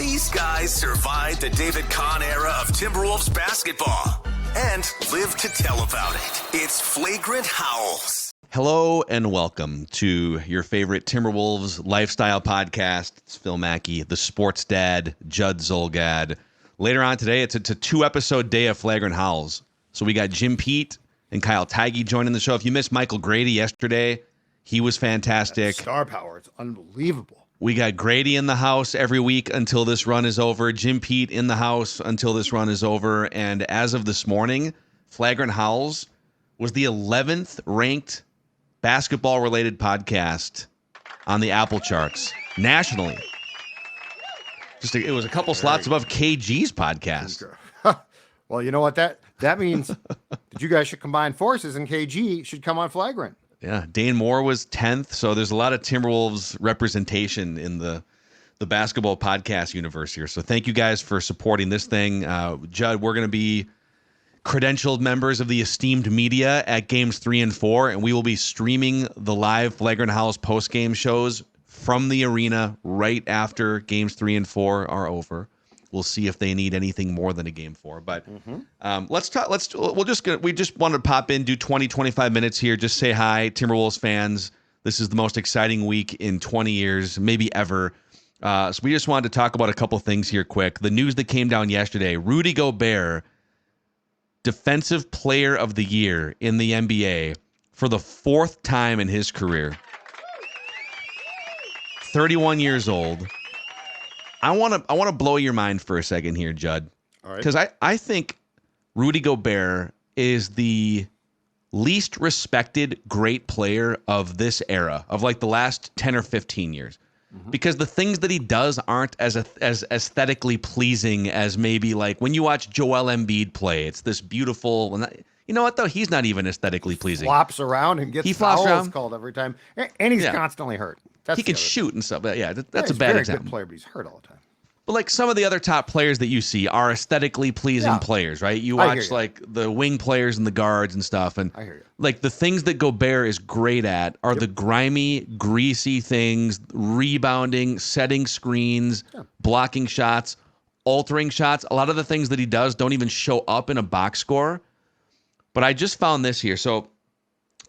These guys survived the David Kahn era of Timberwolves basketball and live to tell about it. It's Flagrant Howls. Hello and welcome to your favorite Timberwolves lifestyle podcast. It's Phil Mackey, the sports dad, Judd Zulgad. Later on today, it's a 2-episode day of Flagrant Howls. So we got Jim Pete and Kyle Tiggy joining the show. If you missed Michael Grady yesterday, he was fantastic. That star power, it's unbelievable. We got Grady in the house every week until this run is over. Jim Pete in the house until this run is over. And as of this morning, Flagrant Howls was the 11th ranked basketball-related podcast on the Apple charts nationally. It was a couple slots above KG's podcast. Well, you know what that means? That you guys should combine forces, and KG should come on Flagrant. Yeah, Dane Moore was 10th, so there's a lot of Timberwolves representation in the basketball podcast universe here. So thank you guys for supporting this thing. Judd, we're going to be credentialed members of the esteemed media at Games 3 and 4, and we will be streaming the live Flagrant Howls post-game shows from the arena right after Games 3 and 4 are over. We'll see if they need anything more than a Game 4. But let's talk. We just want to pop in, do 20, 25 minutes here. Just say hi, Timberwolves fans. This is the most exciting week in 20 years, maybe ever. So we just wanted to talk about a couple things here quick. The news that came down yesterday, Rudy Gobert, Defensive Player of the Year in the NBA for the 4th time in his career. 31 years old. I want to blow your mind for a second here, Judd. All right. Because I think Rudy Gobert is the least respected great player of this era, of like the last 10 or 15 years. Because the things that he does aren't as aesthetically pleasing as maybe like when you watch Joel Embiid play. It's this beautiful. You know what, though? He's not even aesthetically pleasing. Flops around and gets fouls called every time. And he's constantly hurt. He can shoot and stuff. But yeah, that's a he's bad a example. good player, but he's hurt all the time. But like some of the other top players that you see are aesthetically pleasing players, right? You watch like the wing players and the guards and stuff. And I hear you. Like the things that Gobert is great at are the grimy, greasy things, rebounding, setting screens, blocking shots, altering shots. A lot of the things that he does don't even show up in a box score. But I just found this here. So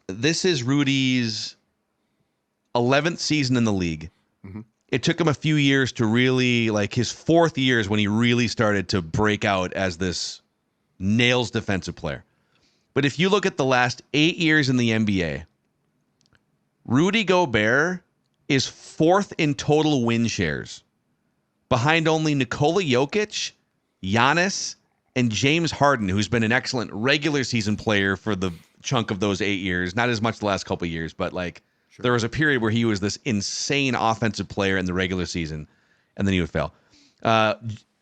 this is Rudy's 11th season in the league. It took him a few years to really, like his 4th year is when he really started to break out as this nails defensive player. But if you look at the last 8 years in the NBA, Rudy Gobert is 4th in total win shares, behind only Nikola Jokic, Giannis, and James Harden, who's been an excellent regular season player for the chunk of those 8 years. Not as much the last couple of years, but like there was a period where he was this insane offensive player in the regular season, and then he would fail.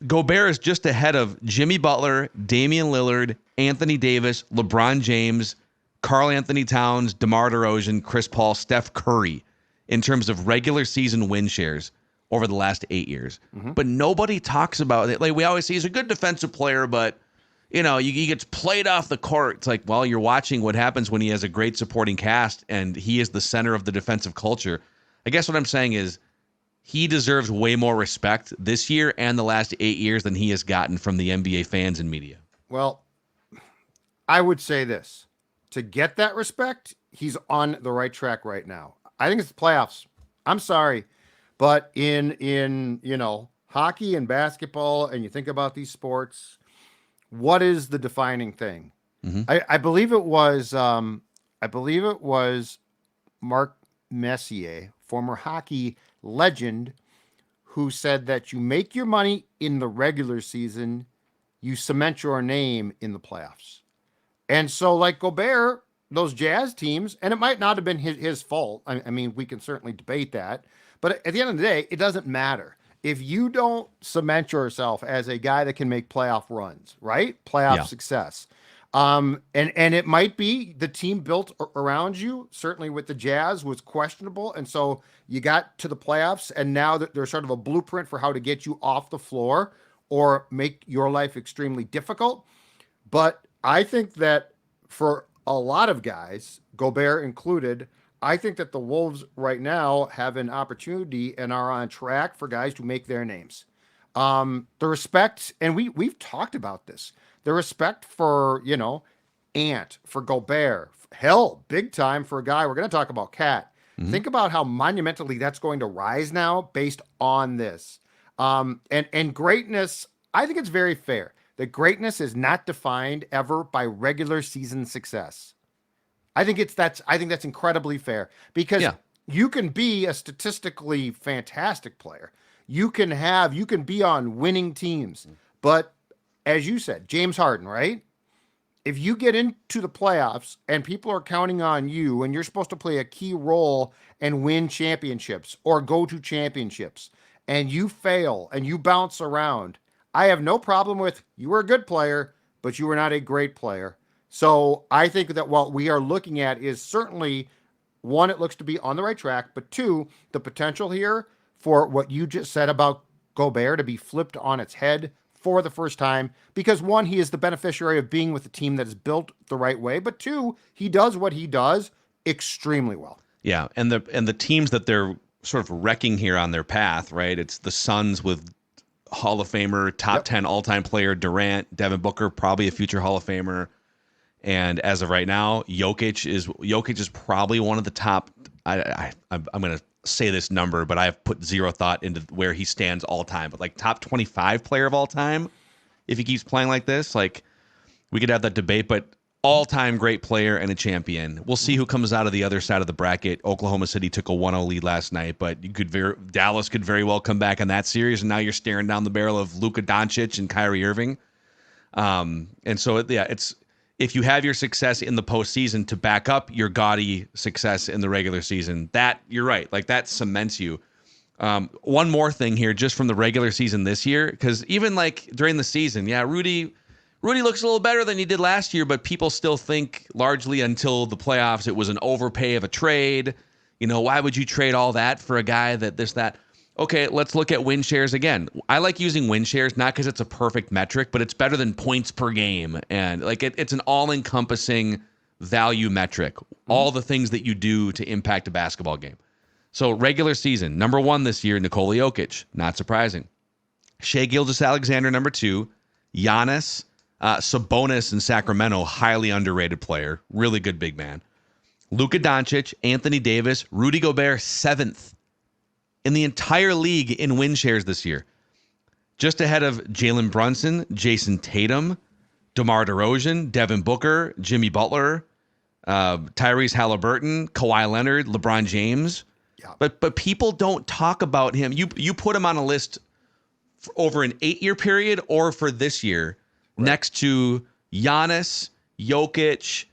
Gobert is just ahead of Jimmy Butler, Damian Lillard, Anthony Davis, LeBron James, Karl-Anthony Towns, DeMar DeRozan, Chris Paul, Steph Curry in terms of regular season win shares over the last 8 years. But nobody talks about it. Like we always say, he's a good defensive player, but you know, he gets played off the court. It's like, well, you're watching what happens when he has a great supporting cast and he is the center of the defensive culture. I guess what I'm saying is he deserves way more respect this year and the last 8 years than he has gotten from the NBA fans and media. Well, I would say this. To get that respect, he's on the right track right now. I think it's the playoffs. I'm sorry. But in you know, hockey and basketball, and you think about these sports, what is the defining thing? I believe it was Mark Messier, former hockey legend, who said that you make your money in the regular season, you cement your name in the playoffs. And so like Gobert, those Jazz teams, and it might not have been his fault. I mean, we can certainly debate that, but at the end of the day, it doesn't matter. If you don't cement yourself as a guy that can make playoff runs, right? Playoff success. And it might be the team built around you, certainly with the Jazz, was questionable. And so you got to the playoffs, and now that there's sort of a blueprint for how to get you off the floor or make your life extremely difficult. But I think that for a lot of guys, Gobert included, I think that the Wolves right now have an opportunity and are on track for guys to make their names. The respect, and we've talked about this, the respect for, Ant, for Gobert, hell, big time for a guy. We're going to talk about Cat. Think about how monumentally that's going to rise now based on this. And greatness, I think it's very fair that greatness is not defined ever by regular season success. I think that's incredibly fair because you can be a statistically fantastic player. You can be on winning teams, but as you said, James Harden, right? If you get into the playoffs and people are counting on you and you're supposed to play a key role and win championships or go to championships and you fail and you bounce around, I have no problem with you were a good player, but you were not a great player. So I think that what we are looking at is certainly, one, it looks to be on the right track, but two, the potential here for what you just said about Gobert to be flipped on its head for the first time, because one, he is the beneficiary of being with a team that is built the right way, but two, he does what he does extremely well. Yeah, and the teams that they're sort of wrecking here on their path, right? It's the Suns with Hall of Famer, top 10 all-time player Durant, Devin Booker, probably a future Hall of Famer. And as of right now, Jokic is probably one of the top. I'm going to say this number, but I have put zero thought into where he stands all time. But like top 25 player of all time, if he keeps playing like this, like we could have that debate. But all-time great player and a champion. We'll see who comes out of the other side of the bracket. Oklahoma City took a 1-0 lead last night, but Dallas could very well come back in that series. And now you're staring down the barrel of Luka Doncic and Kyrie Irving. And so it's. If you have your success in the postseason to back up your gaudy success in the regular season, that you're right. Like that cements you. One more thing here, just from the regular season this year, because even like during the season, Rudy looks a little better than he did last year, but people still think largely until the playoffs it was an overpay of a trade. Why would you trade all that for a guy that? Okay, let's look at win shares again. I like using win shares, not because it's a perfect metric, but it's better than points per game. And like it's an all-encompassing value metric, all the things that you do to impact a basketball game. So regular season, number 1 this year, Nikola Jokic, not surprising. Shai Gilgeous-Alexander, number 2. Giannis, Sabonis in Sacramento, highly underrated player, really good big man. Luka Doncic, Anthony Davis, Rudy Gobert, 7th. In the entire league in win shares this year. Just ahead of Jalen Brunson, Jason Tatum, DeMar DeRozan, Devin Booker, Jimmy Butler, Tyrese Halliburton, Kawhi Leonard, LeBron James. Yeah. But people don't talk about him. You put him on a list over an 8-year period or for this year, right, next to Giannis, Jokic,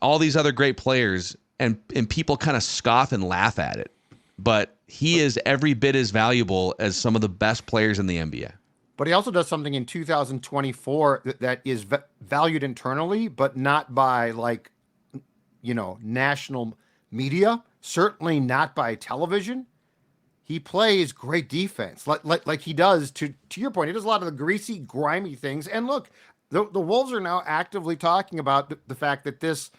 all these other great players, and people kind of scoff and laugh at it. But he is every bit as valuable as some of the best players in the NBA. But he also does something in 2024 that is valued internally, but not by national media, certainly not by television. He plays great defense, like he does. To your point, he does a lot of the greasy, grimy things. And look, the Wolves are now actively talking about the fact that this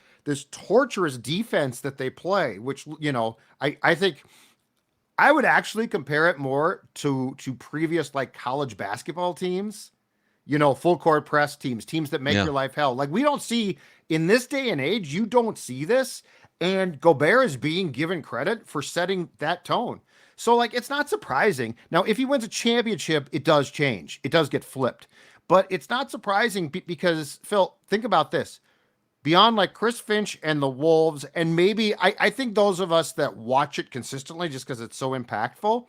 torturous defense that they play, which I think I would actually compare it more to previous college basketball teams, full court press teams that make your life hell. Like we don't see in this day and age, you don't see this. And Gobert is being given credit for setting that tone. So it's not surprising. Now, if he wins a championship, it does change. It does get flipped, but it's not surprising because Phil, think about this. Beyond Chris Finch and the Wolves, and maybe I think those of us that watch it consistently just because it's so impactful,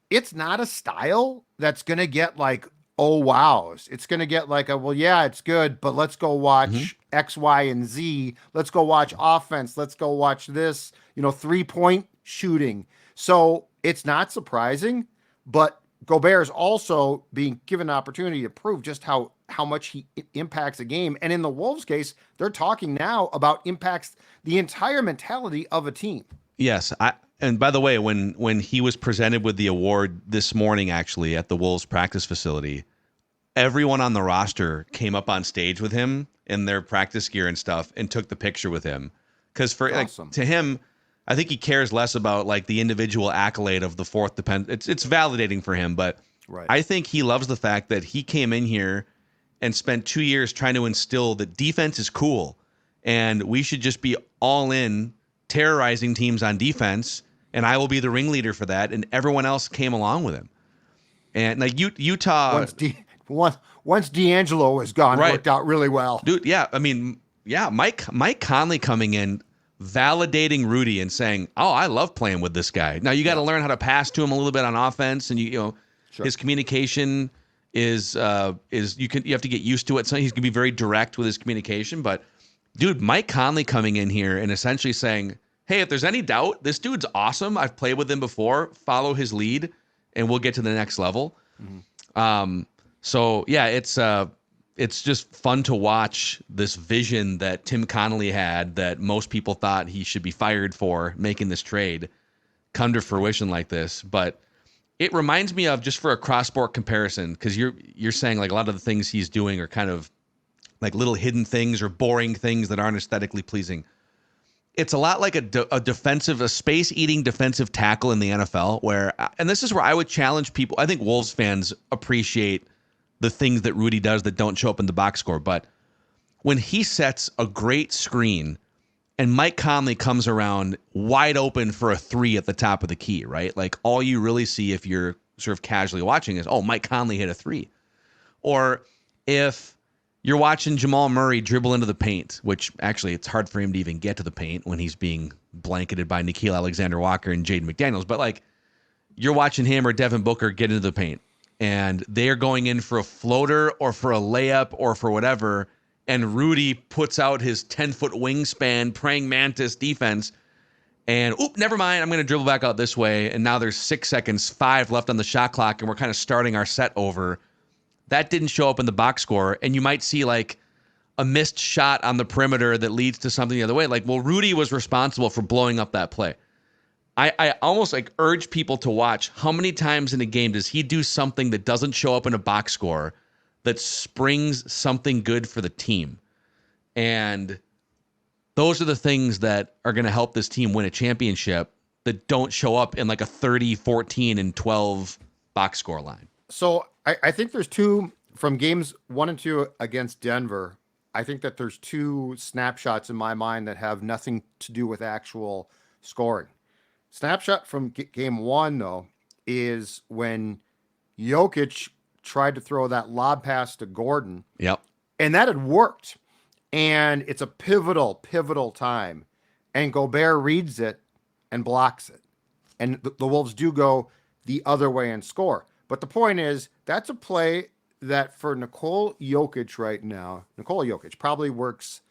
it's not a style that's going to get oh, wows. It's going to get it's good, but let's go watch X, Y, and Z. Let's go watch offense. Let's go watch this, 3-point shooting. So it's not surprising, but Gobert is also being given an opportunity to prove just how much he impacts a game. And in the Wolves case, they're talking now about impacts the entire mentality of a team. Yes. And by the way, when he was presented with the award this morning, actually at the Wolves practice facility, everyone on the roster came up on stage with him in their practice gear and stuff and took the picture with him. Because awesome. To him, I think he cares less about the individual accolade of the fourth depend. It's validating for him, but Right. I think he loves the fact that he came in here and spent 2 years trying to instill that defense is cool and we should just be all in terrorizing teams on defense, and I will be the ringleader for that, and everyone else came along with him. And like Utah, once D'Angelo was gone, right, worked out really well. dude. Yeah, I mean, yeah, Mike Conley coming in, validating Rudy and saying, "Oh, I love playing with this guy." Now you got to learn how to pass to him a little bit on offense, and his communication is you have to get used to it. So he's gonna be very direct with his communication. But dude, Mike Conley coming in here and essentially saying, "Hey, if there's any doubt, this dude's awesome. I've played with him before. Follow his lead, and we'll get to the next level." Mm-hmm. So yeah, it's just fun to watch this vision that Tim Connolly had that most people thought he should be fired for making this trade come to fruition like this. But it reminds me of, just for a cross-sport comparison, because you're saying like a lot of the things he's doing are kind of like little hidden things or boring things that aren't aesthetically pleasing. It's a lot like a space-eating defensive tackle in the NFL, where, and this is where I would challenge people. I think Wolves fans appreciate the things that Rudy does that don't show up in the box score. But when he sets a great screen and Mike Conley comes around wide open for a three at the top of the key, right? Like all you really see if you're sort of casually watching is, oh, Mike Conley hit a three. Or if you're watching Jamal Murray dribble into the paint, which actually it's hard for him to even get to the paint when he's being blanketed by Nickeil Alexander-Walker and Jaden McDaniels. But like you're watching him or Devin Booker get into the paint, and they are going in for a floater or for a layup or for whatever, and Rudy puts out his 10-foot wingspan, praying mantis defense, and, never mind, I'm going to dribble back out this way, and now there's 6 seconds, 5 left on the shot clock, and we're kind of starting our set over. That didn't show up in the box score, and you might see, like, a missed shot on the perimeter that leads to something the other way. Like, well, Rudy was responsible for blowing up that play. I almost like urge people to watch how many times in a game does he do something that doesn't show up in a box score that springs something good for the team. And those are the things that are going to help this team win a championship that don't show up in like a 30, 14, and 12 box score line. So I think there's two from games 1 and 2 against Denver. I think that there's two snapshots in my mind that have nothing to do with actual scoring. Snapshot from game 1, though, is when Jokic tried to throw that lob pass to Gordon. Yep. And that had worked. And it's a pivotal time. And Gobert reads it and blocks it. And the Wolves do go the other way and score. But the point is, that's a play that for Nikola Jokic probably works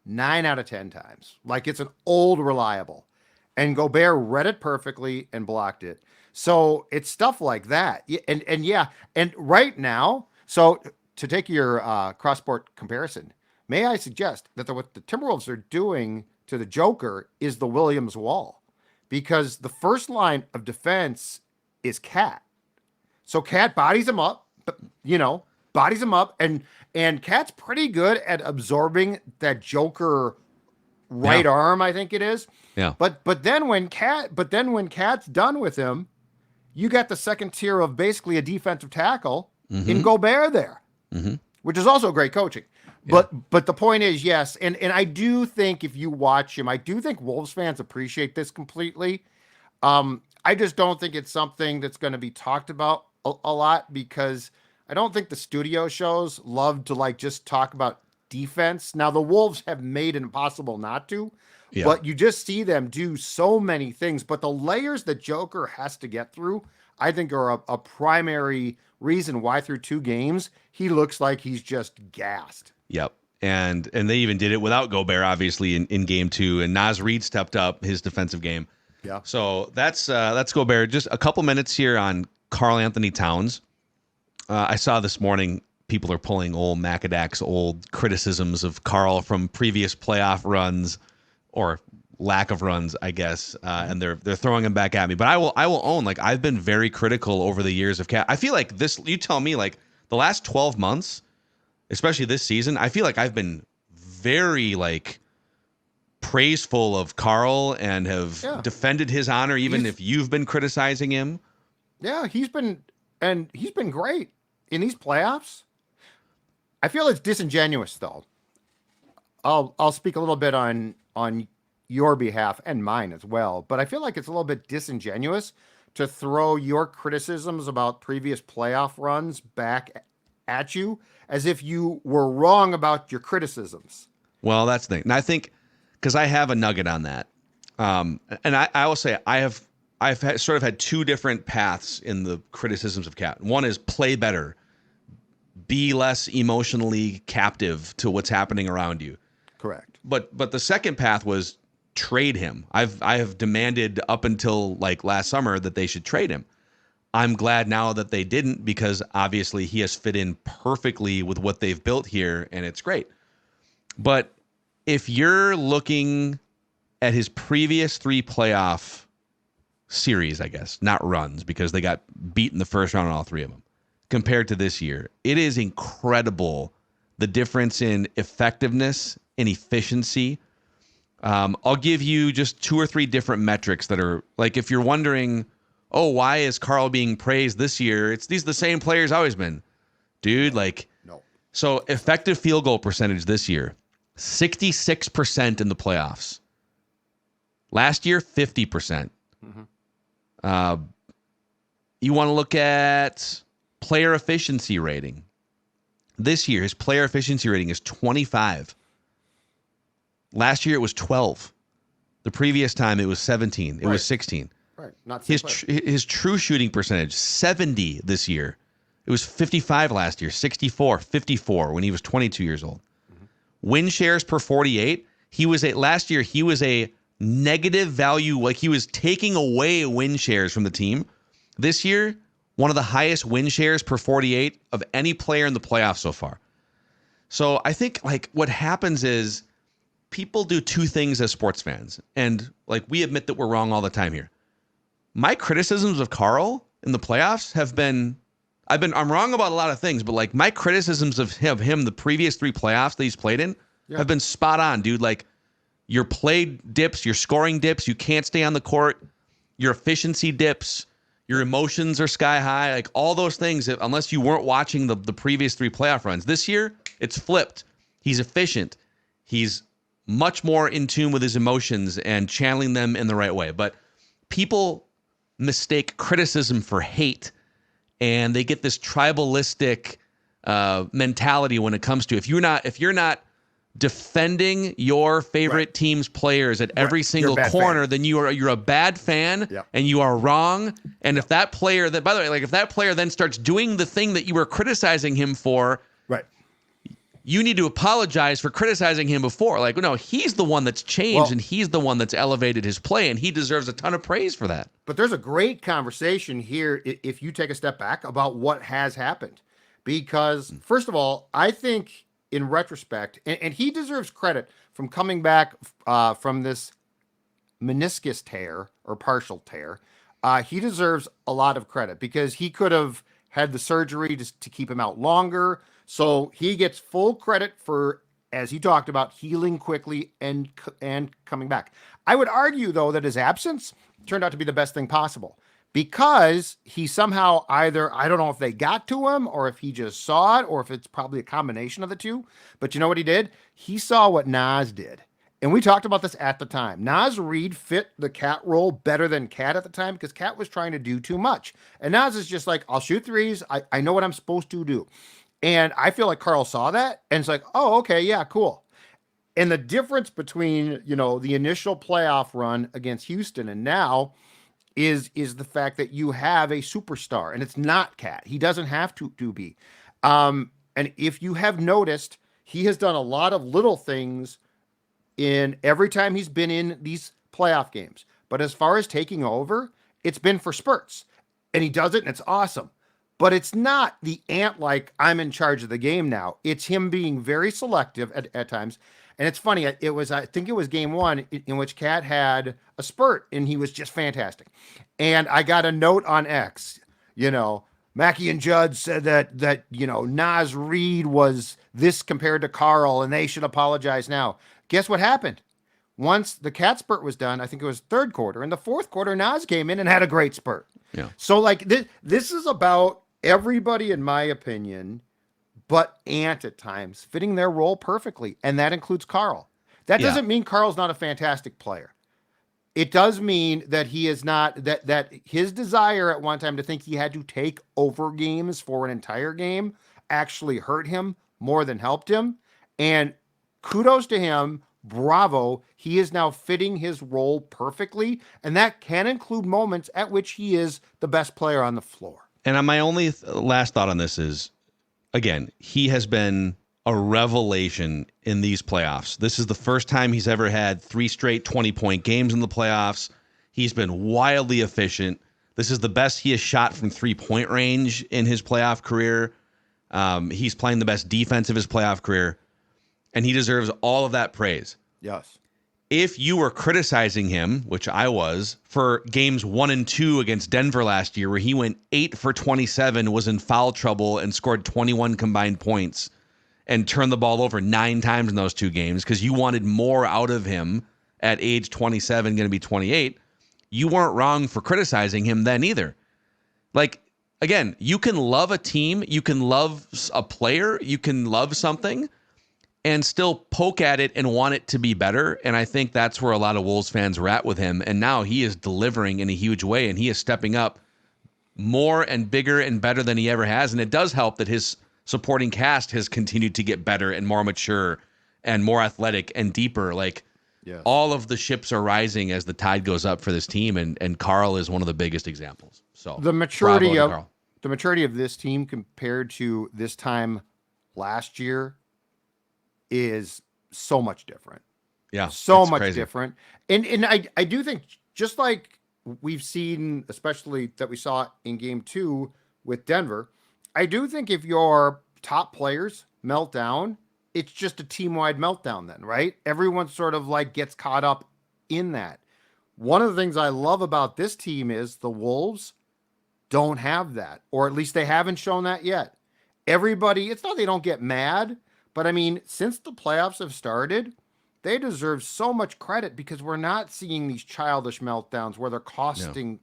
9 out of 10 times. Like it's an old reliable. And Gobert read it perfectly and blocked it. So it's stuff like that. And right now, so to take your cross-sport comparison, may I suggest that what the Timberwolves are doing to the Joker is the Williams wall, because the first line of defense is Cat. So Cat bodies him up, and Cat's pretty good at absorbing that Joker right arm, I think it is. Yeah. But then when Cat's done with him, you got the second tier of basically a defensive tackle in Gobert there, which is also great coaching. Yeah. But the point is, yes, and I do think if you watch him, I do think Wolves fans appreciate this completely. I just don't think it's something that's going to be talked about a lot, because I don't think the studio shows love to like just talk about defense. Now the Wolves have made it impossible not to. Yeah. But you just see them do so many things. But the layers that Joker has to get through, I think, are a primary reason why through 2 games he looks like he's just gassed. Yep. And they even did it without Gobert, obviously, in game 2. And Naz Reid stepped up his defensive game. Yeah. So that's Gobert. Just a couple minutes here on Karl-Anthony Towns. I saw this morning people are pulling old Macadac's old criticisms of Karl from previous playoff runs, or lack of runs, I guess, and they're throwing him back at me. But I will own, like, I've been very critical over the years of Cat. I feel like this, you tell me, like the last 12 months, especially this season, I feel like I've been very like praiseful of Karl and have defended his honor, even if you've been criticizing him. Yeah, he's been, and he's been great in these playoffs. I feel it's disingenuous, though. I'll speak a little bit on your behalf and mine as well, but I feel like it's a little bit disingenuous to throw your criticisms about previous playoff runs back at you as if you were wrong about your criticisms. Well, that's the thing. And I think because I have a nugget on that, and I will say I've sort of had two different paths in the criticisms of Cat. One is play better, be less emotionally captive to what's happening around you. Correct. But the second path was trade him. I have demanded up until like last summer that they should trade him. I'm glad now that they didn't, because obviously he has fit in perfectly with what they've built here, and it's great. But if you're looking at his previous 3 playoff series, I guess, not runs, because they got beat in the first round on all 3 of them, compared to this year, it is incredible the difference in effectiveness and efficiency. I'll give you just 2 or 3 different metrics that are like, if you're wondering, oh, why is Karl being praised this year? These are the same players always been. Dude, like, no. So effective field goal percentage this year, 66% in the playoffs. Last year, 50%. Mm-hmm. You want to look at player efficiency rating. This year, his player efficiency rating is 25. Last year, it was 12. The previous time, it was 17. It was 16. Right. Not his true shooting percentage, 70 this year. It was 55 last year, 64, 54 when he was 22 years old. Mm-hmm. Win shares per 48. Last year, he was a negative value, like he was taking away win shares from the team. This year, one of the highest win shares per 48 of any player in the playoffs so far. So I think like what happens is people do 2 things as sports fans, and like we admit that we're wrong all the time here. My criticisms of Karl in the playoffs have been, I'm wrong about a lot of things, but like my criticisms of him the previous 3 playoffs that he's played in have been spot on, dude. Like your play dips, your scoring dips, you can't stay on the court, your efficiency dips, your emotions are sky high, like all those things, unless you weren't watching the previous 3 playoff runs. This year, it's flipped. He's efficient. He's much more in tune with his emotions and channeling them in the right way. But people mistake criticism for hate, and they get this tribalistic mentality when it comes to if you're not defending your favorite team's players at every single corner, then you're a bad fan, and you are wrong. And if that player that, by the way, like if that player then starts doing the thing that you were criticizing him for, you need to apologize for criticizing him before. Like, no, he's the one that's changed, and he's the one that's elevated his play, and he deserves a ton of praise for that. But there's a great conversation here if you take a step back about what has happened. Because, first of all, I think in retrospect, and he deserves credit from coming back from this meniscus tear or partial tear. He deserves a lot of credit because he could have had the surgery to keep him out longer. So he gets full credit for, as he talked about, healing quickly and coming back. I would argue, though, that his absence turned out to be the best thing possible because he somehow either, I don't know if they got to him or if he just saw it or if it's probably a combination of the two. But you know what he did? He saw what Naz did. And we talked about this at the time. Naz Reid fit the Cat role better than Cat at the time because Cat was trying to do too much. And Naz is just like, I'll shoot threes. I know what I'm supposed to do. And I feel like Karl saw that and it's like, oh, okay, yeah, cool. And the difference between, the initial playoff run against Houston and now is the fact that you have a superstar and it's not Cat. He doesn't have to be. And if you have noticed, he has done a lot of little things in every time he's been in these playoff games. But as far as taking over, it's been for spurts. And he does it and it's awesome. But it's not the ant like I'm in charge of the game now. It's him being very selective at times. And it's funny. I think it was game 1 in which Cat had a spurt and he was just fantastic. And I got a note on X, Mackey and Judd said that Naz Reid was this compared to Karl and they should apologize now. Guess what happened? Once the Cat spurt was done, I think it was third quarter. In the fourth quarter, Naz came in and had a great spurt. Yeah. So like this is about everybody, in my opinion, but Ant at times, fitting their role perfectly. And that includes Karl. That doesn't mean Karl's not a fantastic player. It does mean that he is not, that his desire at one time to think he had to take over games for an entire game actually hurt him more than helped him. And kudos to him. Bravo. He is now fitting his role perfectly. And that can include moments at which he is the best player on the floor. And my only last thought on this is, again, he has been a revelation in these playoffs. This is the first time he's ever had 3 straight 20-point games in the playoffs. He's been wildly efficient. This is the best he has shot from 3-point range in his playoff career. He's playing the best defense of his playoff career, and he deserves all of that praise. Yes. If you were criticizing him, which I was, for games 1 and 2 against Denver last year, where he went 8 for 27, was in foul trouble, and scored 21 combined points, and turned the ball over 9 times in those 2 games because you wanted more out of him at age 27, going to be 28, you weren't wrong for criticizing him then either. Like, again, you can love a team, you can love a player, you can love something, and still poke at it and want it to be better. And I think that's where a lot of Wolves fans were at with him. And now he is delivering in a huge way, and he is stepping up more and bigger and better than he ever has. And it does help that his supporting cast has continued to get better and more mature and more athletic and deeper. Like, all of the ships are rising as the tide goes up for this team. And Karl is one of the biggest examples. So the maturity of this team compared to this time last year is so much different. Yeah. So much crazy. Different. And I do think, just like we've seen, especially that we saw in game 2 with Denver, I do think if your top players melt down, it's just a team-wide meltdown then, right? Everyone sort of like gets caught up in that. One of the things I love about this team is the Wolves don't have that, or at least they haven't shown that yet. Everybody, it's not they don't get mad, but I mean, since the playoffs have started, they deserve so much credit because we're not seeing these childish meltdowns where they're costing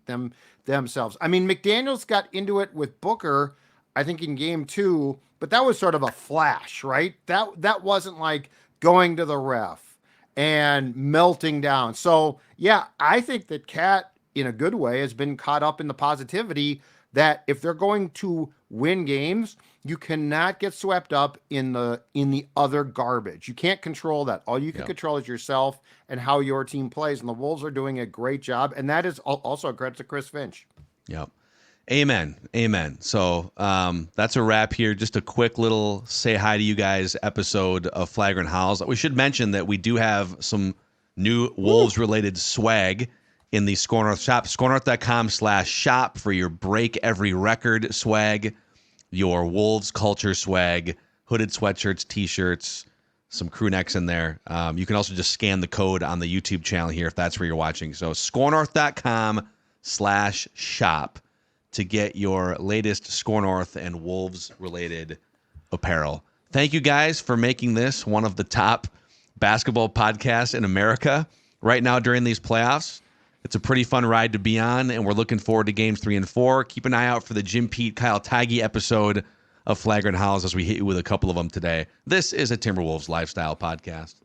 themselves. I mean, McDaniels got into it with Booker, I think in game 2, but that was sort of a flash, right? That wasn't like going to the ref and melting down. So yeah, I think that Cat, in a good way, has been caught up in the positivity that if they're going to win games, you cannot get swept up in the other garbage. You can't control that. All you can control is yourself and how your team plays. And the Wolves are doing a great job. And that is also a credit to Chris Finch. Yep. Amen. Amen. So that's a wrap here. Just a quick little say hi to you guys episode of Flagrant Howls. We should mention that we do have some new Wolves-related swag in the Score North shop. ScoreNorth.com/shop for your break every record swag, your Wolves culture swag, hooded sweatshirts, T-shirts, some crew necks in there. You can also just scan the code on the YouTube channel here if that's where you're watching. So ScoreNorth.com/shop to get your latest Score North and Wolves-related apparel. Thank you guys for making this one of the top basketball podcasts in America right now during these playoffs. It's a pretty fun ride to be on, and we're looking forward to games 3 and 4. Keep an eye out for the Jim Pete, Kyle Tigey episode of Flagrant Howls as we hit you with a couple of them today. This is a Timberwolves lifestyle podcast.